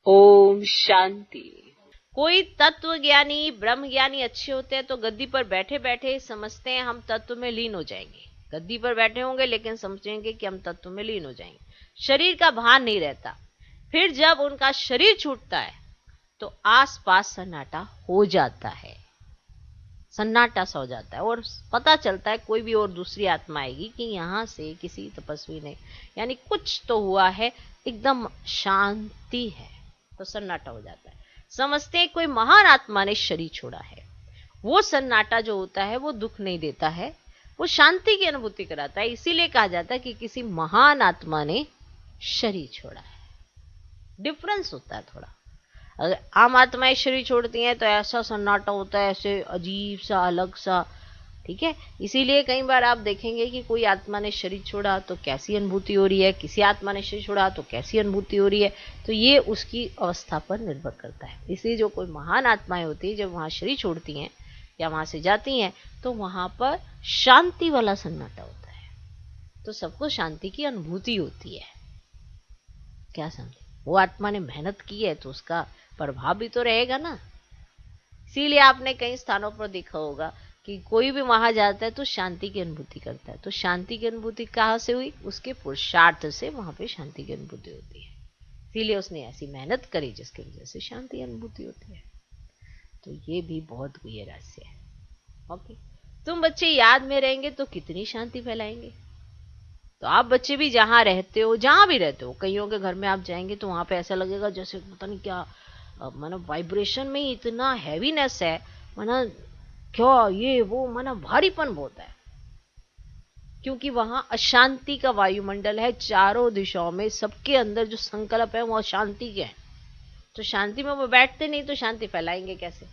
ओम शांति। कोई तत्व ज्ञानी ब्रह्म ज्ञानी अच्छे होते हैं तो गद्दी पर बैठे बैठे समझते हैं हम तत्व में लीन हो जाएंगे। गद्दी पर बैठे होंगे लेकिन समझेंगे कि हम तत्व में लीन हो जाएंगे। शरीर का भान नहीं रहता। फिर जब उनका शरीर छूटता है तो आसपास सन्नाटा हो जाता है, सन्नाटा सा हो जाता है और पता चलता है कोई भी और दूसरी आत्मा आएगी कि यहां से किसी तपस्वी ने यानी कुछ तो हुआ है, एकदम शांति है, तो सन्नाटा हो जाता है। समझते हैं कोई महान आत्मा ने शरीर छोड़ा है। वो सन्नाटा जो होता है वो दुख नहीं देता है, वो शांति की अनुभूति कराता है। इसीलिए कहा जाता है कि किसी महान आत्मा ने शरीर छोड़ा है। डिफरेंस होता है थोड़ा। अगर आम आत्माएं शरीर छोड़ती हैं तो ऐसा सन्नाटा होता है, ऐसे अजीब सा अलग सा, ठीक है। इसीलिए कई बार आप देखेंगे कि कोई आत्मा ने शरीर छोड़ा तो कैसी अनुभूति हो रही है, किसी आत्मा ने शरीर छोड़ा तो कैसी अनुभूति हो रही है। तो ये उसकी अवस्था पर निर्भर करता है। इसलिए जो कोई महान आत्माएं होती है जब वहां शरीर छोड़ती हैं या वहां से जाती हैं तो वहां पर शांति वाला सन्नाटा होता है, तो सबको शांति की अनुभूति होती है। क्या समझे? वो आत्मा ने मेहनत की है तो उसका प्रभाव भी तो रहेगा ना। इसीलिए आपने कई स्थानों पर देखा होगा कि कोई भी वहां जाता है तो शांति की अनुभूति करता है। तो शांति की अनुभूति कहाँ से हुई? उसके पुरुषार्थ से वहां पे शांति की अनुभूति होती है। इसीलिए उसने ऐसी मेहनत करी जिसकी वजह से शांति अनुभूति होती है। तो ये भी बहुत गहरा रहस्य है। ओके, तुम बच्चे याद में रहेंगे तो कितनी शांति फैलाएंगे। तो आप बच्चे भी जहां रहते हो, जहां भी रहते हो, कईयों के घर में आप जाएंगे तो वहां पे ऐसा लगेगा जैसे पता नहीं क्या, माना वाइब्रेशन में इतना हैवीनेस है, माना क्या ये वो, माना भारीपन बहुत है, क्योंकि वहां अशांति का वायुमंडल है। चारों दिशाओं में सबके अंदर जो संकल्प है वो अशांति के हैं। तो शांति में वो बैठते नहीं तो शांति फैलाएंगे कैसे?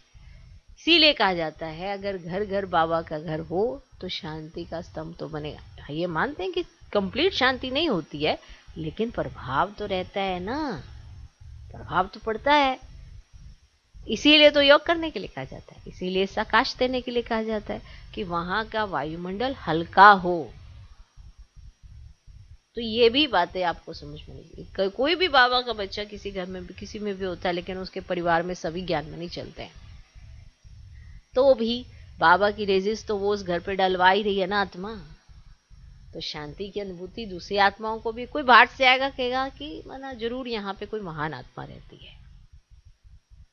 इसीलिए कहा जाता है अगर घर घर बाबा का घर हो तो शांति का स्तंभ तो बनेगा। ये मानते हैं कि कंप्लीट शांति नहीं होती है, लेकिन प्रभाव तो रहता है ना, प्रभाव तो पड़ता है। इसीलिए तो योग करने के लिए कहा जाता है, इसीलिए प्रकाश देने के लिए कहा जाता है कि वहां का वायुमंडल हल्का हो। तो ये भी बातें आपको समझ में नहीं। कोई भी बाबा का बच्चा किसी घर में भी किसी में भी होता है, लेकिन उसके परिवार में सभी ज्ञान में नहीं चलते हैं, तो भी बाबा की रेजिस तो वो उस घर पे डलवा ही रही है ना आत्मा। तो शांति की अनुभूति दूसरी आत्माओं को भी, कोई बाहर से आएगा कहेगा कि माना जरूर यहाँ पे कोई महान आत्मा रहती है।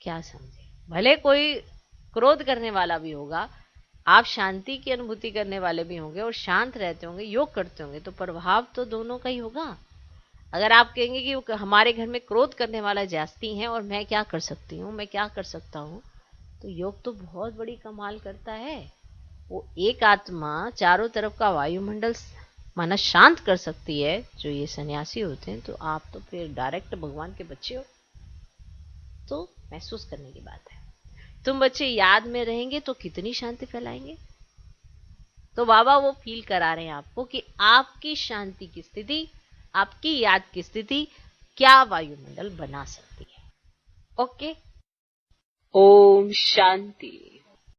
क्या समझे? भले कोई क्रोध करने वाला भी होगा, आप शांति की अनुभूति करने वाले भी होंगे और शांत रहते होंगे, योग करते होंगे, तो प्रभाव तो दोनों का ही होगा। अगर आप कहेंगे कि हमारे घर में क्रोध करने वाला जास्ती है और मैं क्या कर सकती हूँ, मैं क्या कर सकता हूँ, तो योग तो बहुत बड़ी कमाल करता है। वो एक आत्मा चारों तरफ का वायुमंडल माना शांत कर सकती है, जो ये सन्यासी होते हैं। तो आप तो फिर डायरेक्ट भगवान के बच्चे हो। तो महसूस करने की बात है। तुम बच्चे याद में रहेंगे तो कितनी शांति फैलाएंगे। तो बाबा वो फील करा रहे हैं आपको कि आपकी शांति की स्थिति, आपकी याद की स्थिति क्या वायुमंडल बना सकती है। ओके, ओम शांति।